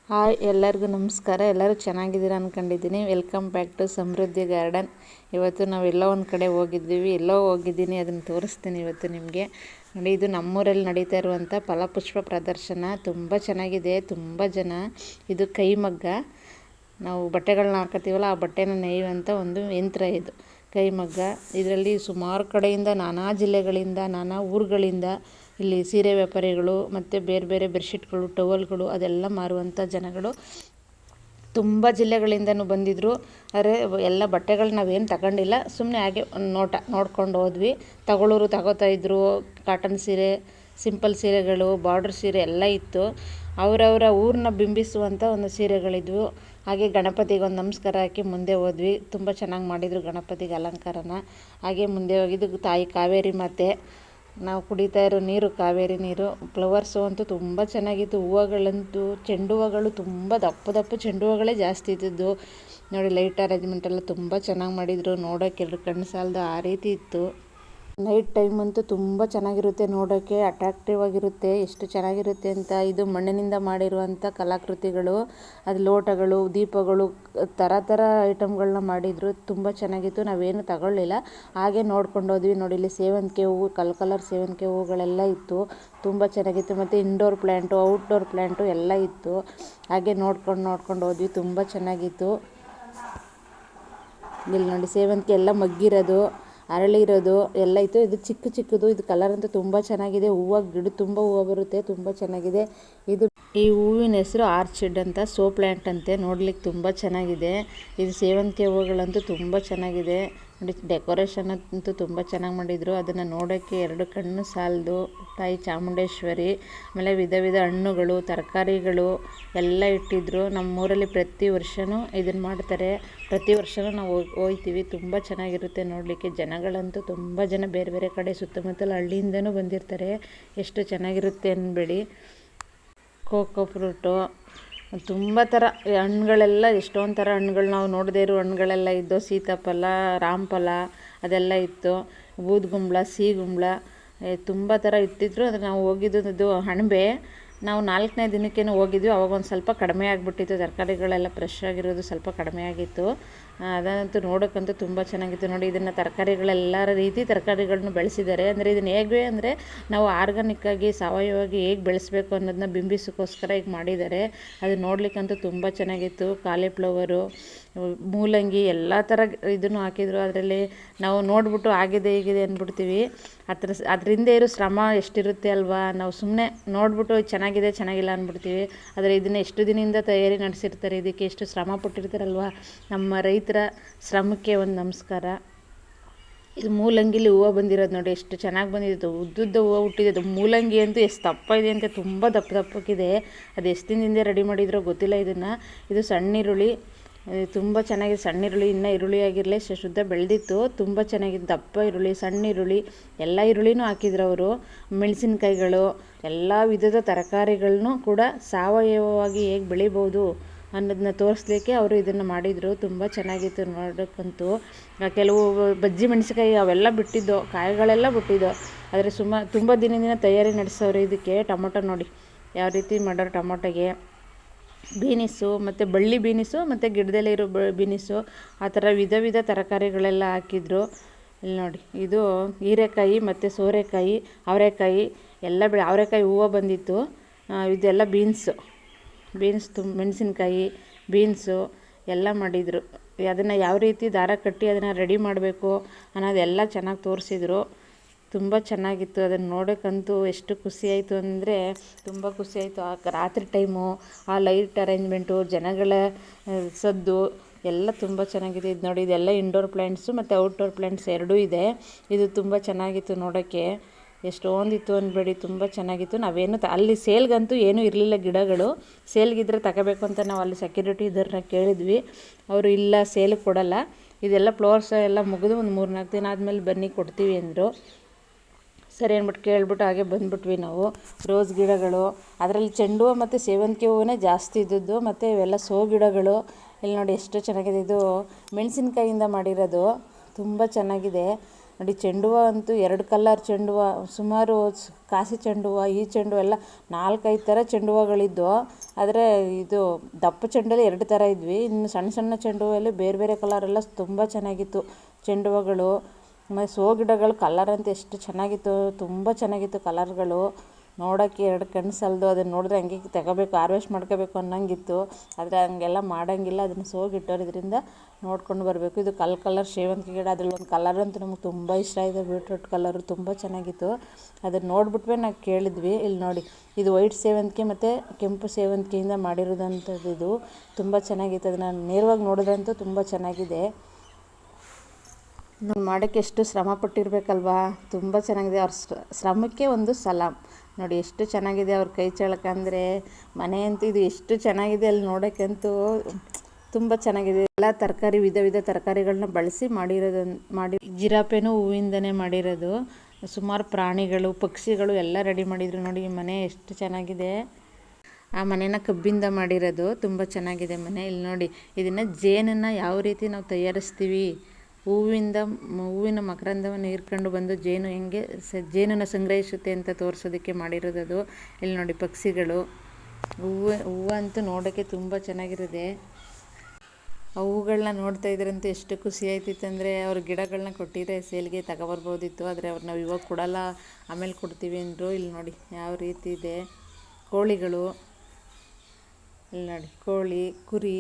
Hi, ಎಲ್ಲರಿಗೂ ನಮಸ್ಕಾರ. ಎಲ್ಲರೂ ಚೆನ್ನಾಗಿದ್ದೀರಾ ಅಂದ್ಕೊಂಡಿದ್ದೀನಿ. Welcome back to Samruddhi garden. ಇವತ್ತು ನಾವು ಎಲ್ಲೋ ಒಂದು ಕಡೆ ಹೋಗಿದ್ದೀನಿ, ಅದನ್ನು ತೋರಿಸ್ತೀನಿ ಇವತ್ತು ನಿಮಗೆ. ನೋಡಿ, ಇದು ನಮ್ಮೂರಲ್ಲಿ ನಡೀತಾ ಇರುವಂಥ ಫಲಪುಷ್ಪ ಪ್ರದರ್ಶನ. ತುಂಬ ಚೆನ್ನಾಗಿದೆ, ತುಂಬ ಜನ. ಇದು ಕೈಮಗ್ಗ, ನಾವು ಬಟ್ಟೆಗಳನ್ನ ಹಾಕೋತೀವಲ್ಲ, ಆ ಬಟ್ಟೆನ ನೇಯುವಂಥ ಒಂದು ಯಂತ್ರ ಇದು ಕೈಮಗ್ಗ. ಇದರಲ್ಲಿ ಸುಮಾರು ಕಡೆಯಿಂದ, ನಾನಾ ಜಿಲ್ಲೆಗಳಿಂದ, ನಾನಾ ಊರುಗಳಿಂದ ಇಲ್ಲಿ ಸೀರೆ ವ್ಯಾಪಾರಿಗಳು ಮತ್ತು ಬೇರೆ ಬೇರೆ ಬೆಡ್ಶೀಟ್ಗಳು, ಟವಲ್ಗಳು ಅದೆಲ್ಲ ಮಾರುವಂಥ ಜನಗಳು ತುಂಬ ಜಿಲ್ಲೆಗಳಿಂದನೂ ಬಂದಿದ್ದರು. ಆದರೆ ಎಲ್ಲ ಬಟ್ಟೆಗಳು ನಾವೇನು ತಗೊಂಡಿಲ್ಲ, ಸುಮ್ಮನೆ ಹಾಗೆ ಒಂದು ನೋಡ್ಕೊಂಡು ಹೋದ್ವಿ. ತಗೊಳ್ಳೋರು ತಗೋತಾಯಿದ್ರು. ಕಾಟನ್ ಸೀರೆ, ಸಿಂಪಲ್ ಸೀರೆಗಳು, ಬಾರ್ಡ್ರ್ ಸೀರೆ ಎಲ್ಲ ಇತ್ತು. ಅವರವರ ಊರನ್ನ ಬಿಂಬಿಸುವಂಥ ಒಂದು ಸೀರೆಗಳಿದ್ವು. ಹಾಗೆ ಗಣಪತಿಗೆ ಒಂದು ನಮಸ್ಕಾರ ಹಾಕಿ ಮುಂದೆ ಹೋದ್ವಿ. ತುಂಬ ಚೆನ್ನಾಗಿ ಮಾಡಿದರು ಗಣಪತಿಗೆ ಅಲಂಕಾರನ. ಹಾಗೆ ಮುಂದೆ ಹೋಗಿದ್ದು ತಾಯಿ ಕಾವೇರಿ ಮಾತೆ. ನಾವು ಕುಡಿತಾ ಇರೋ ನೀರು ಕಾವೇರಿ ನೀರು. ಫ್ಲವರ್ಸು ಅಂತೂ ತುಂಬ ಚೆನ್ನಾಗಿತ್ತು. ಹೂವುಗಳಂತೂ ಚೆಂಡು ಹೂವುಗಳು ತುಂಬ ದಪ್ಪ ಚೆಂಡು ಹೂವುಗಳೇ ಜಾಸ್ತಿ ಇದ್ದಿದ್ದು. ನೋಡಿ, ಲೈಟ್ ಅರೇಂಜ್ಮೆಂಟ್ ಎಲ್ಲ ತುಂಬ ಚೆನ್ನಾಗಿ ಮಾಡಿದರು. ನೋಡೋಕ್ಕೆ ಎರಡು ಕಣ್ಣು ಸಾಲದು ಆ ರೀತಿ ಇತ್ತು. ನೈಟ್ ಟೈಮ್ ಅಂತೂ ತುಂಬ ಚೆನ್ನಾಗಿರುತ್ತೆ, ನೋಡೋಕ್ಕೆ ಅಟ್ರಾಕ್ಟಿವ್ ಆಗಿರುತ್ತೆ. ಎಷ್ಟು ಚೆನ್ನಾಗಿರುತ್ತೆ ಅಂತ. ಇದು ಮಣ್ಣಿನಿಂದ ಮಾಡಿರುವಂಥ ಕಲಾಕೃತಿಗಳು, ಅದು ಲೋಟಗಳು, ದೀಪಗಳು, ಥರ ಐಟಮ್ಗಳನ್ನ ಮಾಡಿದರು. ತುಂಬ ಚೆನ್ನಾಗಿತ್ತು. ನಾವೇನು ತಗೊಳ್ಳಿಲ್ಲ, ಹಾಗೆ ನೋಡ್ಕೊಂಡು ಹೋದ್ವಿ. ನೋಡಿ, ಇಲ್ಲಿ ಸೇವಂತಿಗೆ ಹೂವು, ಕಲರ್ ಸೇವಂತಿಗೆ ಹೂವುಗಳೆಲ್ಲ ಇತ್ತು. ತುಂಬ ಚೆನ್ನಾಗಿತ್ತು. ಮತ್ತು ಇಂಡೋರ್ ಪ್ಲ್ಯಾಂಟು, ಔಟ್ಡೋರ್ ಪ್ಲ್ಯಾಂಟು ಎಲ್ಲ ಇತ್ತು. ಹಾಗೆ ನೋಡ್ಕೊಂಡು ಹೋದ್ವಿ. ತುಂಬ ಚೆನ್ನಾಗಿತ್ತು. ಇಲ್ಲಿ ನೋಡಿ, ಸೇವಂತಿಗೆ ಎಲ್ಲ ಮಗ್ಗಿರೋದು, ಅರಳಿರೋದು ಎಲ್ಲ ಇತ್ತು. ಇದು ಚಿಕ್ಕದು. ಇದು ಕಲರ್ ಅಂತೂ ತುಂಬ ಚೆನ್ನಾಗಿದೆ. ಗಿಡ ತುಂಬ ಹೂವು ಬರುತ್ತೆ, ತುಂಬ ಚೆನ್ನಾಗಿದೆ. ಈ ಹೂವಿನ ಹೆಸರು ಆರ್ಚಿಡ್ ಅಂತ, ಸೋ ಪ್ಲ್ಯಾಂಟ್ ಅಂತೆ. ನೋಡ್ಲಿಕ್ಕೆ ತುಂಬ ಚೆನ್ನಾಗಿದೆ. ಇದು ಸೇವಂತಿಗೆ ಹೂವುಗಳಂತೂ ತುಂಬ ಚೆನ್ನಾಗಿದೆ. ನೋಡಿ, ಡೆಕೋರೇಷನ್ ಅಂತೂ ತುಂಬ ಚೆನ್ನಾಗಿ ಮಾಡಿದರು. ಅದನ್ನು ನೋಡೋಕ್ಕೆ ಎರಡು ಕಣ್ಣು ಸಾಲದು. ತಾಯಿ ಚಾಮುಂಡೇಶ್ವರಿ, ಆಮೇಲೆ ವಿಧ ಹಣ್ಣುಗಳು, ತರಕಾರಿಗಳು ಎಲ್ಲ ಇಟ್ಟಿದ್ರು. ನಮ್ಮೂರಲ್ಲಿ ಪ್ರತಿ ವರ್ಷವೂ ಇದನ್ನು ಮಾಡ್ತಾರೆ. ಪ್ರತಿ ವರ್ಷವೂ ನಾವು ಹೋಗ್ತೀವಿ. ತುಂಬ ಚೆನ್ನಾಗಿರುತ್ತೆ ನೋಡಲಿಕ್ಕೆ. ಜನಗಳಂತೂ ತುಂಬ ಜನ ಬೇರೆ ಬೇರೆ ಕಡೆ ಸುತ್ತಮುತ್ತಲ ಹಳ್ಳಿಯಿಂದನೂ ಬಂದಿರ್ತಾರೆ. ಎಷ್ಟು ಚೆನ್ನಾಗಿರುತ್ತೆ ಅನ್ಬೇಡಿ. ಕೋಕೋ ಫ್ರೂಟು, ತುಂಬ ಥರ ಹಣ್ಣುಗಳೆಲ್ಲ, ಎಷ್ಟೊಂದು ಥರ ಹಣ್ಣುಗಳು, ನಾವು ನೋಡದೇ ಇರೋ ಹಣ್ಣುಗಳೆಲ್ಲ ಇದ್ದು. ಸೀತಾಫಲ, ರಾಮಫಲ ಅದೆಲ್ಲ ಇತ್ತು. ಬೂದುಗುಂಬಳ, ಸಿಗುಂಬಳ, ತುಂಬ ಥರ ಇಟ್ಟಿದ್ರು. ಅದು ನಾವು ಹೋಗಿದ್ದು ಅಣಬೆ. ನಾವು 4ನೇ ದಿನಕ್ಕೇನು ಹೋಗಿದ್ವಿ. ಅವಾಗ ಒಂದು ಸ್ವಲ್ಪ ಕಡಿಮೆ ಆಗಿಬಿಟ್ಟಿತ್ತು. ತರಕಾರಿಗಳೆಲ್ಲ ಫ್ರೆಶ್ ಆಗಿರೋದು ಸ್ವಲ್ಪ ಕಡಿಮೆ ಆಗಿತ್ತು. ಅದಂತೂ ನೋಡೋಕ್ಕಂತೂ ತುಂಬ ಚೆನ್ನಾಗಿತ್ತು. ನೋಡಿ, ಇದನ್ನು ತರಕಾರಿಗಳೆಲ್ಲ ರೀತಿ ತರಕಾರಿಗಳನ್ನ ಬೆಳೆಸಿದ್ದಾರೆ. ಅಂದರೆ ಇದನ್ನು ಹೇಗೆ ಅಂದರೆ, ನಾವು ಆರ್ಗಾನಿಕ್ಕಾಗಿ, ಸಾವಯವವಾಗಿ ಹೇಗೆ ಬೆಳೆಸಬೇಕು ಅನ್ನೋದನ್ನ ಬಿಂಬಿಸೋಕ್ಕೋಸ್ಕರ ಈಗ ಮಾಡಿದ್ದಾರೆ. ಅದು ನೋಡ್ಲಿಕ್ಕಂತೂ ತುಂಬ ಚೆನ್ನಾಗಿತ್ತು. ಕಾಲಿಫ್ಲವರು, ಮೂಲಂಗಿ ಎಲ್ಲ ಥರ ಇದನ್ನು ಹಾಕಿದ್ರು. ಅದರಲ್ಲಿ ನಾವು ನೋಡಿಬಿಟ್ಟು ಆಗಿದೆ ಹೀಗಿದೆ ಅಂದ್ಬಿಡ್ತೀವಿ. ಅದರಿಂದ ಇರೋ ಶ್ರಮ ಎಷ್ಟಿರುತ್ತೆ ಅಲ್ವಾ. ನಾವು ಸುಮ್ಮನೆ ನೋಡಿಬಿಟ್ಟು ಚೆನ್ನಾಗಿಲ್ಲ ಅಂದ್ಬಿಡ್ತೀವಿ. ಆದರೆ ಇದನ್ನು ಎಷ್ಟು ದಿನದಿಂದ ತಯಾರಿ ನಡೆಸಿರ್ತಾರೆ, ಇದಕ್ಕೆ ಎಷ್ಟು ಶ್ರಮ ಪಟ್ಟಿರ್ತಾರಲ್ವ. ನಮ್ಮ ರೈತರ ಶ್ರಮಕ್ಕೆ ಒಂದು ನಮಸ್ಕಾರ. ಇದು ಮೂಲಂಗಿಲಿ ಹೂವು ಬಂದಿರೋದು ನೋಡಿ, ಎಷ್ಟು ಚೆನ್ನಾಗಿ ಬಂದಿದ್ದು. ಉದ್ದುದ್ದ ಹೂವು ಹುಟ್ಟಿದೆ. ಅದು ಮೂಲಂಗಿ ಅಂತೂ ಎಷ್ಟು ದಪ್ಪ ಇದೆ ಅಂತ, ತುಂಬ ದಪ್ಪಕ್ಕಿದೆ. ಅದು ಎಷ್ಟು ದಿನದಿಂದ ರೆಡಿ ಮಾಡಿದ್ರೋ ಗೊತ್ತಿಲ್ಲ ಇದನ್ನು. ಇದು ಸಣ್ಣ ಈರುಳ್ಳಿ, ತುಂಬ ಚೆನ್ನಾಗಿದೆ. ಸಣ್ಣ ಈರುಳ್ಳಿ, ಇನ್ನೂ ಈರುಳ್ಳಿ ಆಗಿರಲಿ, ಶುದ್ಧ ಬೆಳೆದಿತ್ತು. ತುಂಬ ಚೆನ್ನಾಗಿದೆ. ದಪ್ಪ ಈರುಳ್ಳಿ, ಸಣ್ಣ ಈರುಳ್ಳಿ, ಎಲ್ಲ ಈರುಳ್ಳಿನೂ ಹಾಕಿದ್ರು ಅವರು. ಮೆಣಸಿನ್ಕಾಯಿಗಳು, ಎಲ್ಲ ವಿಧದ ತರಕಾರಿಗಳನ್ನೂ ಕೂಡ ಸಾವಯವವಾಗಿ ಹೇಗೆ ಬೆಳಿಬೋದು ಅನ್ನೋದನ್ನ ತೋರಿಸ್ಲಿಕ್ಕೆ ಅವರು ಇದನ್ನು ಮಾಡಿದರು. ತುಂಬ ಚೆನ್ನಾಗಿತ್ತು ನೋಡೋಕ್ಕಂತೂ. ಕೆಲವು ಬಜ್ಜಿ ಮೆಣಸಿನ್ಕಾಯಿ ಅವೆಲ್ಲ ಬಿಟ್ಟಿದ್ದು, ಕಾಯಿಗಳೆಲ್ಲ ಬಿಟ್ಟಿದ್ದು. ಆದರೆ ತುಂಬ ದಿನದಿಂದ ತಯಾರಿ ನಡೆಸೋರು ಇದಕ್ಕೆ. ಟೊಮೊಟೊ ನೋಡಿ ಯಾವ ರೀತಿ ಮಾಡೋರು. ಟೊಮೊಟೊಗೆ ಬೀನಿಸು, ಮತ್ತು ಬಳ್ಳಿ ಬೀನಿಸು, ಮತ್ತು ಗಿಡದಲ್ಲೇ ಇರೋ ಬೀನಿಸು, ಆ ಥರ ವಿಧ ತರಕಾರಿಗಳೆಲ್ಲ ಹಾಕಿದ್ರು. ಇಲ್ಲಿ ನೋಡಿ, ಇದು ಹೀರೆಕಾಯಿ ಮತ್ತು ಸೋರೆಕಾಯಿ, ಅವರೆಕಾಯಿ ಎಲ್ಲ ಅವರೆಕಾಯಿ ಹೂವು ಬಂದಿತ್ತು. ಇದೆಲ್ಲ ಬೀನ್ಸು, ಮೆಣಸಿನ್ಕಾಯಿ, ಬೀನ್ಸು ಎಲ್ಲ ಮಾಡಿದರು. ಅದನ್ನು ಯಾವ ರೀತಿ ದಾರ ಕಟ್ಟಿ ಅದನ್ನು ರೆಡಿ ಮಾಡಬೇಕು ಅನ್ನೋದೆಲ್ಲ ಚೆನ್ನಾಗಿ ತೋರಿಸಿದ್ರು. ತುಂಬ ಚೆನ್ನಾಗಿತ್ತು. ಅದನ್ನು ನೋಡೋಕ್ಕಂತೂ ಎಷ್ಟು ಖುಷಿಯಾಯಿತು ಅಂದರೆ ತುಂಬ ಖುಷಿಯಾಯಿತು. ಆ ರಾತ್ರಿ ಟೈಮು, ಆ ಲೈಟ್ ಅರೇಂಜ್ಮೆಂಟು, ಜನಗಳ ಸದ್ದು ಎಲ್ಲ ತುಂಬ ಚೆನ್ನಾಗಿದೆ. ಇದು ನೋಡಿ, ಇದೆಲ್ಲ ಇಂಡೋರ್ ಪ್ಲ್ಯಾಂಟ್ಸು ಮತ್ತು ಔಟ್ಡೋರ್ ಪ್ಲ್ಯಾಂಟ್ಸ್ ಎರಡೂ ಇದೆ. ಇದು ತುಂಬ ಚೆನ್ನಾಗಿತ್ತು ನೋಡೋಕ್ಕೆ. ಎಷ್ಟೊಂದಿತ್ತು ಅಂದ್ಬೇಡಿ, ತುಂಬ ಚೆನ್ನಾಗಿತ್ತು. ನಾವೇನು ಅಲ್ಲಿ ಸೇಲ್ಗಂತೂ ಏನೂ ಇರಲಿಲ್ಲ ಗಿಡಗಳು. ಸೇಲ್ಗಿದ್ರೆ ತಗೋಬೇಕು ಅಂತ ನಾವು ಅಲ್ಲಿ ಸೆಕ್ಯೂರಿಟಿ ಇದ್ದವ್ರನ್ನ ಕೇಳಿದ್ವಿ. ಅವರು ಇಲ್ಲ, ಸೇಲ್ಗೆ ಕೊಡಲ್ಲ, ಇದೆಲ್ಲ ಫ್ಲವರ್ಸ್ ಎಲ್ಲ ಮುಗಿದು ಒಂದು 3-4 ದಿನ ಆದಮೇಲೆ ಬನ್ನಿ ಕೊಡ್ತೀವಿ ಅಂದರು. ಸರಿ ಅಂದ್ಬಿಟ್ಟು ಕೇಳ್ಬಿಟ್ಟು ಹಾಗೆ ಬಂದ್ಬಿಟ್ವಿ ನಾವು. ರೋಸ್ ಗಿಡಗಳು, ಅದರಲ್ಲಿ ಚೆಂಡು ಹೂವು ಮತ್ತು ಸೇವಂತಿಗೆ ಹೂವೇ ಜಾಸ್ತಿ ಇದ್ದದ್ದು. ಮತ್ತು ಇವೆಲ್ಲ ಸೋ ಗಿಡಗಳು. ಇಲ್ಲಿ ನೋಡಿ ಎಷ್ಟು ಚೆನ್ನಾಗಿದೆ. ಇದು ಮೆಣಸಿನ್ಕಾಯಿಂದ ಮಾಡಿರೋದು, ತುಂಬ ಚೆನ್ನಾಗಿದೆ. ನೋಡಿ ಚೆಂಡು ಹೂವು ಅಂತೂ 2 ಕಲರ್ ಚೆಂಡು ಹೂವು, ಸುಮಾರು ಕಾಸಿ ಚೆಂಡು ಹೂವು, ಈ ಚೆಂಡು ಹೂವು ಎಲ್ಲ 4-5 ಥರ ಚೆಂಡು ಹೂವುಗಳಿದ್ದು. ಆದರೆ ಇದು ದಪ್ಪ ಚೆಂಡಲ್ಲಿ 2 ಥರ ಇದ್ವಿ. ಇನ್ನು ಸಣ್ಣ ಸಣ್ಣ ಚೆಂಡು ಹೂವಲ್ಲಿ ಬೇರೆ ಬೇರೆ ಕಲರೆಲ್ಲ ತುಂಬ ಚೆನ್ನಾಗಿತ್ತು ಚೆಂಡು ಹೂವುಗಳು. ಮತ್ತು ಶೋ ಗಿಡಗಳು ಕಲರ್ ಅಂತ ಎಷ್ಟು ಚೆನ್ನಾಗಿತ್ತು, ತುಂಬ ಚೆನ್ನಾಗಿತ್ತು ಕಲರ್ಗಳು. ನೋಡೋಕ್ಕೆ 2 ಕಣ್ಣು ಸಾಲದು. ಅದನ್ನು ನೋಡಿದ್ರೆ ಹಂಗೆ ತಗೋಬೇಕು, ಹಾರ್ವೆಸ್ಟ್ ಮಾಡ್ಕೋಬೇಕು ಅನ್ನೋಂಗಿತ್ತು. ಆದರೆ ಹಂಗೆಲ್ಲ ಮಾಡೋಂಗಿಲ್ಲ, ಅದನ್ನು ಸೋಗಿಟ್ಟವ್ರು. ಇದರಿಂದ ನೋಡ್ಕೊಂಡು ಬರಬೇಕು. ಇದು ಕಲರ್ ಸೇವಂತಿಗೆ ಗಿಡ. ಅದ್ರಲ್ಲಿ ಒಂದು ಕಲರ್ ಅಂತೂ ನಮಗೆ ತುಂಬ ಇಷ್ಟ ಆಯಿತು, ಬೀಟ್ರೂಟ್ ಕಲರು ತುಂಬ ಚೆನ್ನಾಗಿತ್ತು. ಅದನ್ನು ನೋಡ್ಬಿಟ್ವೇ ನಾವು ಕೇಳಿದ್ವಿ. ಇಲ್ಲಿ ನೋಡಿ, ಇದು ವೈಟ್ ಸೇವಂತಿಗೆ ಮತ್ತು ಕೆಂಪು ಸೇವಂತಿಗೆಯಿಂದ ಮಾಡಿರೋದಂಥದ್ದು. ಇದು ತುಂಬ ಚೆನ್ನಾಗಿತ್ತು. ಅದನ್ನು ನೇರವಾಗಿ ನೋಡಿದ್ರಂತೂ ತುಂಬ ಚೆನ್ನಾಗಿದೆ. ಮಾಡೋಕ್ಕೆ ಎಷ್ಟು ಶ್ರಮ ಪಟ್ಟಿರ್ಬೇಕಲ್ವಾ, ತುಂಬ ಚೆನ್ನಾಗಿದೆ. ಅವ್ರ ಶ್ರಮಕ್ಕೆ ಒಂದು ಸಲಾಮ್. ನೋಡಿ ಎಷ್ಟು ಚೆನ್ನಾಗಿದೆ ಅವ್ರ ಕೈ ಚಳಕ. ಅಂದರೆ ಮನೆ ಅಂತೂ ಇದು ಎಷ್ಟು ಚೆನ್ನಾಗಿದೆ, ಅಲ್ಲಿ ನೋಡೋಕ್ಕಂತೂ ತುಂಬ ಚೆನ್ನಾಗಿದೆ. ಎಲ್ಲ ತರಕಾರಿ, ವಿಧ ವಿಧ ತರಕಾರಿಗಳನ್ನ ಬಳಸಿ ಮಾಡಿ ಜಿರಾಪೆನೂ ಹೂವಿಂದನೇ ಮಾಡಿರೋದು. ಸುಮಾರು ಪ್ರಾಣಿಗಳು, ಪಕ್ಷಿಗಳು ಎಲ್ಲ ರೆಡಿ ಮಾಡಿದರು. ನೋಡಿ ಈ ಮನೆ ಎಷ್ಟು ಚೆನ್ನಾಗಿದೆ. ಆ ಮನೇನ ಕಬ್ಬಿಂದ ಮಾಡಿರೋದು, ತುಂಬ ಚೆನ್ನಾಗಿದೆ ಮನೆ. ಇಲ್ಲಿ ನೋಡಿ, ಇದನ್ನು ಜೇನನ್ನು ಯಾವ ರೀತಿ ನಾವು ತಯಾರಿಸ್ತೀವಿ, ಹೂವಿನ ಮಕರಂದವನ್ನು ಹೀರ್ಕೊಂಡು ಬಂದು ಜೇನು ಹೆಂಗೆ ಜೇನನ್ನು ಸಂಗ್ರಹಿಸುತ್ತೆ ಅಂತ ತೋರಿಸೋದಕ್ಕೆ ಮಾಡಿರೋದು. ಇಲ್ಲಿ ನೋಡಿ ಪಕ್ಷಿಗಳು, ಹೂವು ಅಂತೂ ನೋಡೋಕ್ಕೆ ತುಂಬ ಚೆನ್ನಾಗಿರುತ್ತೆ. ಆ ಹೂಗಳನ್ನ ನೋಡ್ತಾ ಇದ್ರಂತೂ ಎಷ್ಟು ಖುಷಿ ಆಯ್ತಿತ್ತು ಅಂದರೆ, ಅವ್ರ ಗಿಡಗಳನ್ನ ಕೊಟ್ಟಿದ್ರೆ ಸೇಲ್ಗೆ ತಗೊಬರ್ಬೋದಿತ್ತು. ಆದರೆ ಅವ್ರು ನಾವು ಇವಾಗ ಕೊಡಲ್ಲ, ಆಮೇಲೆ ಕೊಡ್ತೀವಿ ಅಂದರು. ಇಲ್ಲಿ ನೋಡಿ ಯಾವ ರೀತಿ ಇದೆ. ಕೋಳಿಗಳು, ಇಲ್ಲಿ ನೋಡಿ ಕೋಳಿ, ಕುರಿ,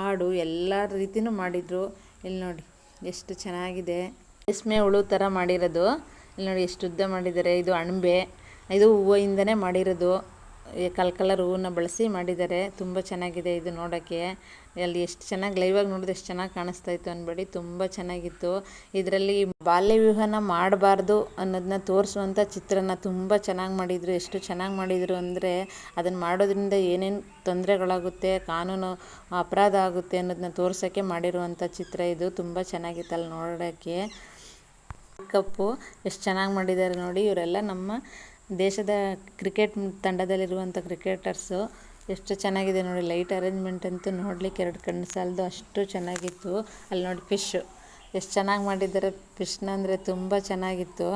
ಆಡು ಎಲ್ಲ ರೀತಿಯೂ ಮಾಡಿದರು. ಇಲ್ಲಿ ನೋಡಿ ಎಷ್ಟು ಚೆನ್ನಾಗಿದೆ. ರೇಷ್ಮೆ ಹುಳು ಥರ ಮಾಡಿರೋದು. ಇಲ್ಲಿ ನೋಡಿ ಎಷ್ಟು ಉದ್ದ ಮಾಡಿದ್ದಾರೆ. ಇದು ಅಣಬೆ, ಇದು ಹೂವಿಂದನೇ ಮಾಡಿರೋದು. ಕಲರ್ ಹೂವನ್ನ ಬಳಸಿ ಮಾಡಿದ್ದಾರೆ. ತುಂಬ ಚೆನ್ನಾಗಿದೆ ಇದು ನೋಡೋಕ್ಕೆ. ಅಲ್ಲಿ ಎಷ್ಟು ಚೆನ್ನಾಗಿ ಲೈವಾಗಿ ನೋಡಿದ್ರೆ ಎಷ್ಟು ಚೆನ್ನಾಗಿ ಕಾಣಿಸ್ತಾ ಇತ್ತು ಅನ್ಬೇಡಿ, ತುಂಬ ಚೆನ್ನಾಗಿತ್ತು. ಇದರಲ್ಲಿ ಬಾಲ್ಯ ವಿವಾಹನ ಮಾಡಬಾರ್ದು ಅನ್ನೋದನ್ನ ತೋರಿಸುವಂಥ ಚಿತ್ರನ ತುಂಬ ಚೆನ್ನಾಗಿ ಮಾಡಿದರು. ಎಷ್ಟು ಚೆನ್ನಾಗಿ ಮಾಡಿದರು ಅಂದರೆ, ಅದನ್ನು ಮಾಡೋದ್ರಿಂದ ಏನೇನು ತೊಂದರೆಗಳಾಗುತ್ತೆ, ಕಾನೂನು ಅಪರಾಧ ಆಗುತ್ತೆ ಅನ್ನೋದನ್ನ ತೋರ್ಸೋಕ್ಕೆ ಮಾಡಿರುವಂಥ ಚಿತ್ರ ಇದು. ತುಂಬ ಚೆನ್ನಾಗಿತ್ತಲ್ಲಿ ನೋಡೋಕ್ಕೆ. ಕಪ್ಪು ಎಷ್ಟು ಚೆನ್ನಾಗಿ ಮಾಡಿದ್ದಾರೆ ನೋಡಿ. ಇವರೆಲ್ಲ ನಮ್ಮ ದೇಶದ ಕ್ರಿಕೆಟ್ ತಂಡದಲ್ಲಿರುವಂಥ ಕ್ರಿಕೆಟರ್ಸು. ಎಷ್ಟು ಚೆನ್ನಾಗಿದೆ ನೋಡಿ. ಲೈಟ್ ಅರೇಂಜ್ಮೆಂಟ್ ಅಂತೂ ನೋಡಲಿಕ್ಕೆ 2 ಕಣ್ಣು ಸಾಲದು, ಅಷ್ಟು ಚೆನ್ನಾಗಿತ್ತು. ಅಲ್ಲಿ ನೋಡಿ ಫಿಶ್ಶು ಎಷ್ಟು ಚೆನ್ನಾಗಿ ಮಾಡಿದ್ದಾರೆ ಫಿಶ್ನ, ಅಂದರೆ ತುಂಬ ಚೆನ್ನಾಗಿತ್ತು.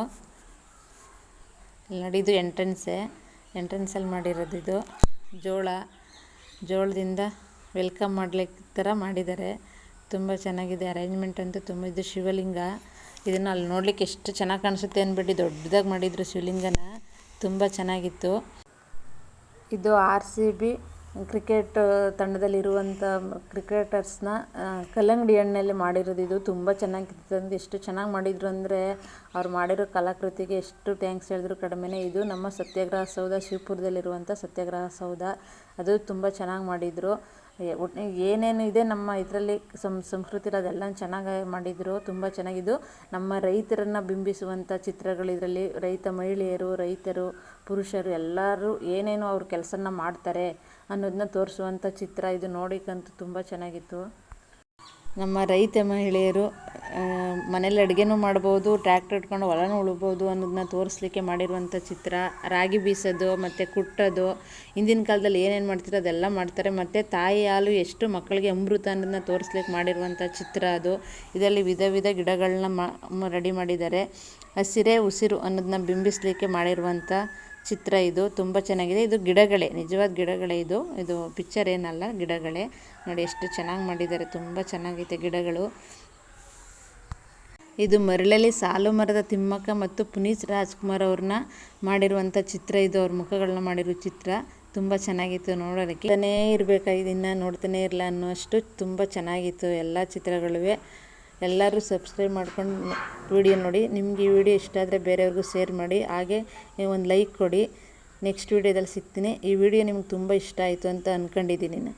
ಇಲ್ಲಿ ನೋಡಿ, ಇದು ಎಂಟ್ರೆನ್ಸಲ್ಲಿ ಮಾಡಿರೋದು. ಇದು ಜೋಳದಿಂದ ವೆಲ್ಕಮ್ ಮಾಡ್ಲಿಕ್ಕೆ ಥರ ಮಾಡಿದ್ದಾರೆ. ತುಂಬ ಚೆನ್ನಾಗಿದೆ ಅರೇಂಜ್ಮೆಂಟ್ ಅಂತೂ ತುಂಬ. ಇದು ಶಿವಲಿಂಗ. ಇದನ್ನು ಅಲ್ಲಿ ನೋಡಲಿಕ್ಕೆ ಎಷ್ಟು ಚೆನ್ನಾಗಿ ಕಾಣಿಸುತ್ತೆ ಅಂದ್ಬಿಟ್ಟು ದೊಡ್ಡದಾಗಿ ಮಾಡಿದರು ಶಿವಲಿಂಗನ. ತುಂಬ ಚೆನ್ನಾಗಿತ್ತು. ಇದು RCB ಕ್ರಿಕೆಟ್ ತಂಡದಲ್ಲಿರುವಂಥ ಕ್ರಿಕೆಟರ್ಸ್ನ ಕಲ್ಲಂಗಡಿ ಹಣ್ಣಲ್ಲಿ ಮಾಡಿರೋದು. ಇದು ತುಂಬ ಚೆನ್ನಾಗಿತ್ತು. ಎಷ್ಟು ಚೆನ್ನಾಗಿ ಮಾಡಿದರು ಅಂದರೆ, ಅವ್ರು ಮಾಡಿರೋ ಕಲಾಕೃತಿಗೆ ಎಷ್ಟು ಥ್ಯಾಂಕ್ಸ್ ಹೇಳಿದ್ರು ಕಡಿಮೆನೇ. ಇದು ನಮ್ಮ ಸತ್ಯಾಗ್ರಹ ಸೌಧ, ಶಿವಪುರದಲ್ಲಿರುವಂಥ ಸತ್ಯಾಗ್ರಹ ಸೌಧ. ಅದು ತುಂಬ ಚೆನ್ನಾಗಿ ಮಾಡಿದರು. ಏನೇನು ಇದೆ ನಮ್ಮ ಇದರಲ್ಲಿ ಸಂಸ್ಕೃತಿ ಅದೆಲ್ಲ ಚೆನ್ನಾಗಿ ಮಾಡಿದರು. ತುಂಬ ಚೆನ್ನಾಗಿದ್ದು. ನಮ್ಮ ರೈತರನ್ನು ಬಿಂಬಿಸುವಂಥ ಚಿತ್ರಗಳು ಇದರಲ್ಲಿ. ರೈತ ಮಹಿಳೆಯರು, ರೈತರು, ಪುರುಷರು ಎಲ್ಲರೂ ಏನೇನು ಅವ್ರ ಕೆಲಸನ ಮಾಡ್ತಾರೆ ಅನ್ನೋದನ್ನ ತೋರಿಸುವಂಥ ಚಿತ್ರ ಇದು. ನೋಡೋಕ್ಕಂತೂ ತುಂಬ ಚೆನ್ನಾಗಿತ್ತು. ನಮ್ಮ ರೈತ ಮಹಿಳೆಯರು ಮನೇಲಿ ಅಡುಗೆನೂ ಮಾಡ್ಬೋದು, ಟ್ರ್ಯಾಕ್ಟರ್ ಇಟ್ಕೊಂಡು ಹೊಲನೂ ಉಳ್ಬೋದು ಅನ್ನೋದನ್ನ ತೋರಿಸ್ಲಿಕ್ಕೆ ಮಾಡಿರುವಂಥ ಚಿತ್ರ. ರಾಗಿ ಬೀಸೋದು ಮತ್ತು ಕುಟ್ಟೋದು, ಹಿಂದಿನ ಕಾಲದಲ್ಲಿ ಏನೇನು ಮಾಡ್ತಿರೋ ಅದೆಲ್ಲ ಮಾಡ್ತಾರೆ. ಮತ್ತು ತಾಯಿ ಹಾಲು ಎಷ್ಟು ಮಕ್ಕಳಿಗೆ ಅಮೃತ ಅನ್ನೋದನ್ನ ತೋರಿಸ್ಲಿಕ್ಕೆ ಮಾಡಿರುವಂಥ ಚಿತ್ರ ಅದು. ಇದರಲ್ಲಿ ವಿಧ ವಿಧ ಗಿಡಗಳನ್ನ ರೆಡಿ ಮಾಡಿದ್ದಾರೆ. ಹಸಿರೇ ಉಸಿರು ಅನ್ನೋದನ್ನ ಬಿಂಬಿಸಲಿಕ್ಕೆ ಮಾಡಿರುವಂಥ ಚಿತ್ರ ಇದು. ತುಂಬ ಚೆನ್ನಾಗಿದೆ. ಇದು ಗಿಡಗಳೇ, ನಿಜವಾದ ಗಿಡಗಳೇ. ಇದು ಪಿಕ್ಚರ್ ಏನಲ್ಲ, ಗಿಡಗಳೇ. ನೋಡಿ ಎಷ್ಟು ಚೆನ್ನಾಗಿ ಮಾಡಿದ್ದಾರೆ, ತುಂಬ ಚೆನ್ನಾಗೈತೆ ಗಿಡಗಳು. ಇದು ಮರಳಲ್ಲಿ ಸಾಲು ಮರದ ತಿಮ್ಮಕ್ಕ ಮತ್ತು ಪುನೀತ್ ರಾಜ್ಕುಮಾರ್ ಅವ್ರನ್ನ ಮಾಡಿರುವಂಥ ಚಿತ್ರ ಇದು. ಅವ್ರ ಮುಖಗಳನ್ನ ಮಾಡಿರೋ ಚಿತ್ರ ತುಂಬ ಚೆನ್ನಾಗಿತ್ತು ನೋಡೋದಕ್ಕೆ. ಇರಬೇಕಾಗಿದೆ, ಇನ್ನು ನೋಡ್ತಾನೆ ಇರಲ್ಲ ಅನ್ನೋಷ್ಟು ತುಂಬ ಚೆನ್ನಾಗಿತ್ತು ಎಲ್ಲ ಚಿತ್ರಗಳು. ಎಲ್ಲರೂ ಸಬ್ಸ್ಕ್ರೈಬ್ ಮಾಡ್ಕೊಂಡು ವಿಡಿಯೋ ನೋಡಿ. ನಿಮಗೆ ಈ ವಿಡಿಯೋ ಇಷ್ಟ ಆದರೆ ಬೇರೆಯವ್ರಿಗೂ ಶೇರ್ ಮಾಡಿ. ಹಾಗೆ ಒಂದು ಲೈಕ್ ಕೊಡಿ. ನೆಕ್ಸ್ಟ್ ವಿಡಿಯೋದಲ್ಲಿ ಸಿಗ್ತೀನಿ. ಈ ವಿಡಿಯೋ ನಿಮ್ಗೆ ತುಂಬ ಇಷ್ಟ ಆಯಿತು ಅಂತ ಅಂದ್ಕೊಂಡಿದ್ದೀನಿ ನಾನು.